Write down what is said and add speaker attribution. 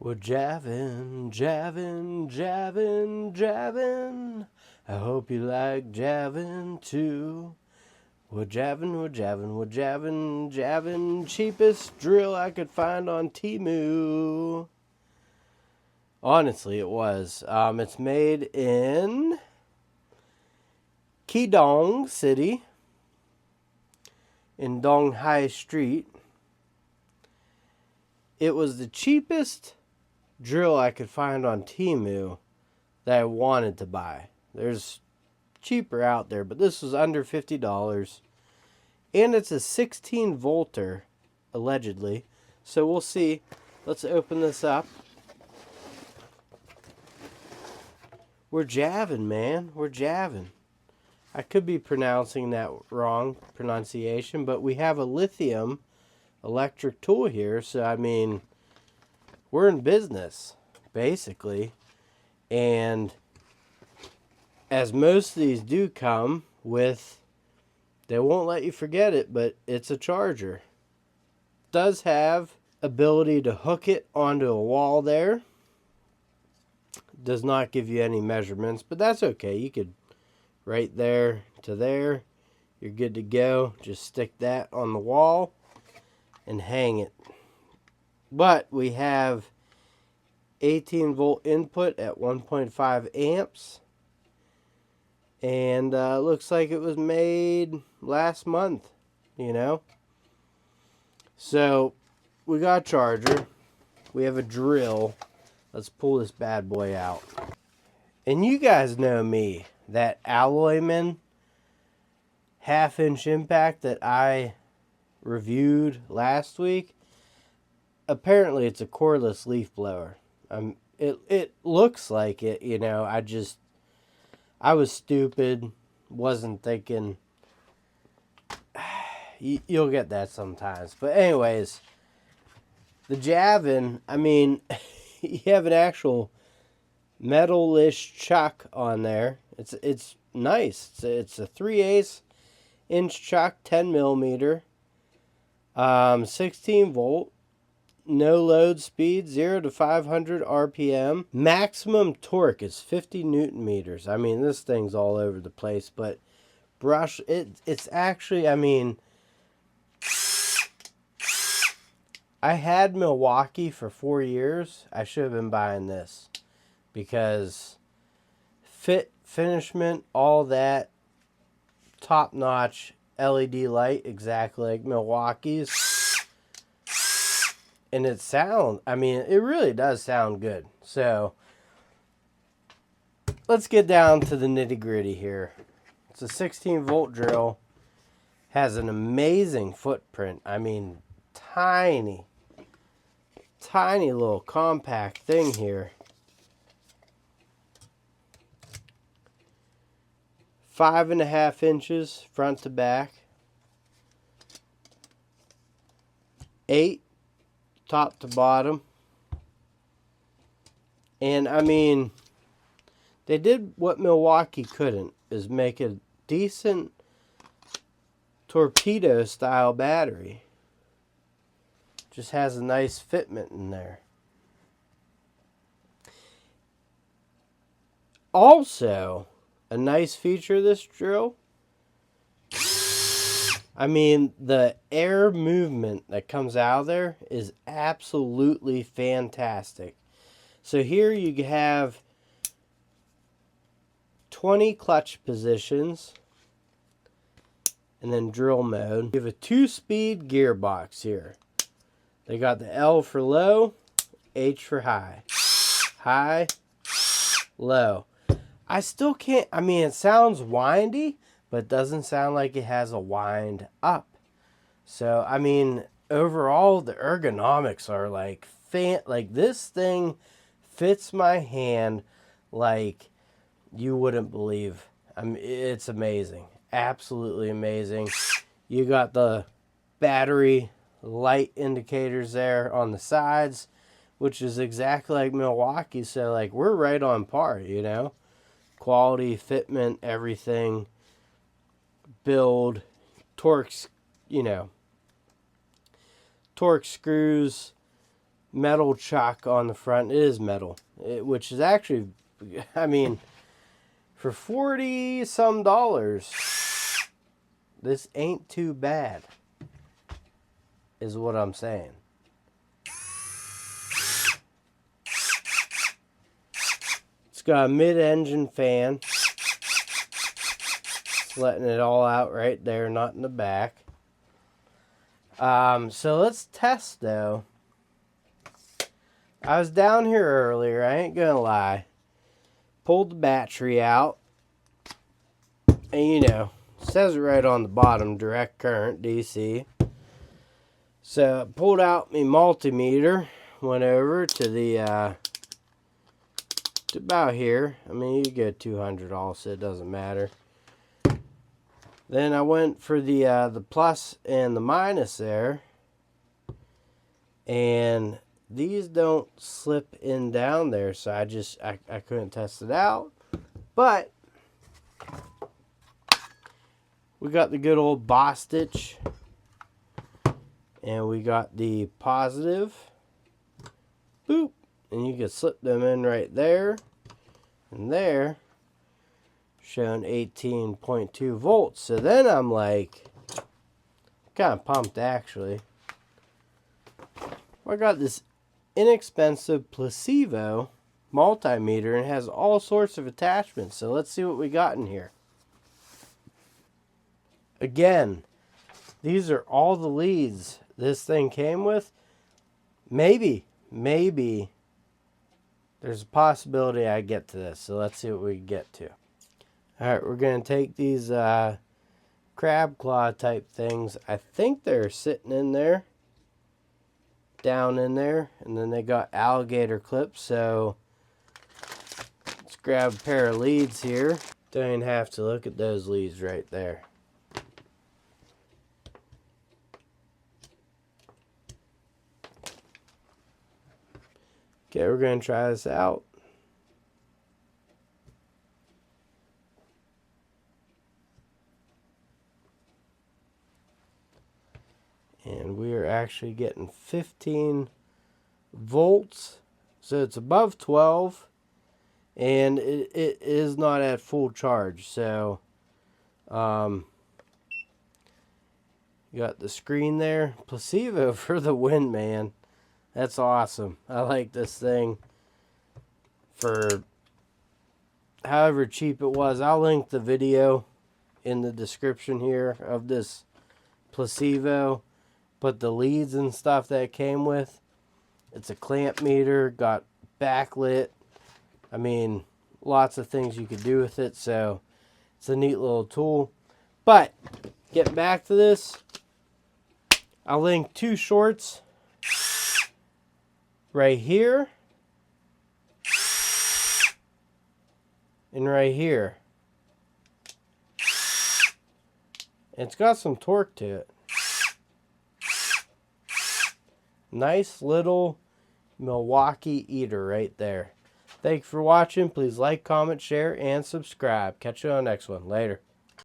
Speaker 1: We're javin', javin', javin', javin'. I hope you like javin' too. We're javin', we're javin', we're javin', javin'. Cheapest drill I could find on Temu. Honestly, it was. It's made in Kidong City in Dong Hai Street. It was the cheapest drill I could find on Temu that I wanted to buy. There's cheaper out there, but this was under $50. And it's a 16 volter, allegedly. So we'll see. Let's open this up. We're javin', man. We're javin'. I could be pronouncing that wrong pronunciation, but we have a lithium electric tool here. So, I mean, we're in business, basically. And as most of these do come with, they won't let you forget it, but it's a charger. It does have ability to hook it onto a wall there. Does not give you any measurements, but that's okay. You could right there to there. You're good to go. Just stick that on the wall and hang it. But we have 18 volt input at 1.5 amps. And looks like it was made last month, you know. So we got a charger. We have a drill. Let's pull this bad boy out. And you guys know me, that Alloyman 1/2-inch impact that I reviewed last week. Apparently it's a cordless leaf blower. It looks like it, you know. I was stupid, wasn't thinking. You'll get that sometimes. But anyways, the javin', I mean, you have an actual metal-ish chuck on there. It's nice. It's a 3/8 inch chuck, 10 millimeter, 16 volt. No load speed, 0 to 500 RPM. Maximum torque is 50 Newton meters. I mean, this thing's all over the place, but brush, it's actually, I mean, I had Milwaukee for 4 years. I should have been buying this because fit, finishment, all that, top-notch LED light, exactly like Milwaukee's. And it sounds, I mean, it really does sound good. So, let's get down to the nitty-gritty here. It's a 16 volt drill. Has an amazing footprint. I mean, tiny little compact thing here. 5.5 inches front to back. 8 top to bottom. And I mean, they did what Milwaukee couldn't, is make a decent torpedo style battery. Just has a nice fitment in there. Also, a nice feature of this drill, I mean, the air movement that comes out of there is absolutely fantastic. So here you have 20 clutch positions and then drill mode. You have a 2-speed gearbox here. They got the L for low, H for high. High, low. I still can't, I mean, it sounds windy, but it doesn't sound like it has a wind up. So, I mean, overall, the ergonomics are like, like this thing fits my hand like you wouldn't believe. I mean, it's amazing. Absolutely amazing. You got the battery light indicators there on the sides, which is exactly like Milwaukee. So, like, we're right on par, you know. Quality, fitment, everything. Build, torques, you know, torque screws, metal chock on the front. It is metal, which is actually, I mean, for 40 some dollars, this ain't too bad, is what I'm saying. It's got a mid-engine fan. It's letting it all out right there, not in the back. So let's test though. I was down here earlier, I ain't gonna lie. Pulled the battery out. And you know, it says it right on the bottom, direct current, DC. So I pulled out my multimeter, went over to the, to about here. I mean, you get 200 also, it doesn't matter. Then I went for the plus and the minus there. And these don't slip in down there, so I couldn't test it out. But we got the good old boss stitch, and we got the positive. Boop, and you can slip them in right there and there, showing 18.2 volts. So then I'm like, kind of pumped actually. I got this inexpensive placebo multimeter and it has all sorts of attachments. So let's see what we got in here. Again, these are all the leads this thing came with. Maybe there's a possibility I get to this. So let's see what we can get to. Alright, we're going to take these crab claw type things. I think they're sitting in there. Down in there, and then they got alligator clips, so let's grab a pair of leads here. Don't even have to look at those leads right there. Okay, we're going to try this out. And we are actually getting 15 volts. So it's above 12. And it is not at full charge. So you got the screen there. Placebo for the win, man. That's awesome. I like this thing. For however cheap it was. I'll link the video in the description here of this placebo. But the leads and stuff that it came with, it's a clamp meter, got backlit. I mean, lots of things you could do with it. So it's a neat little tool. But getting back to this, I'll link two shorts right here and right here. And it's got some torque to it. Nice little Milwaukee eater right there. Thanks for watching. Please like, comment, share, and subscribe. Catch you on the next one. Later.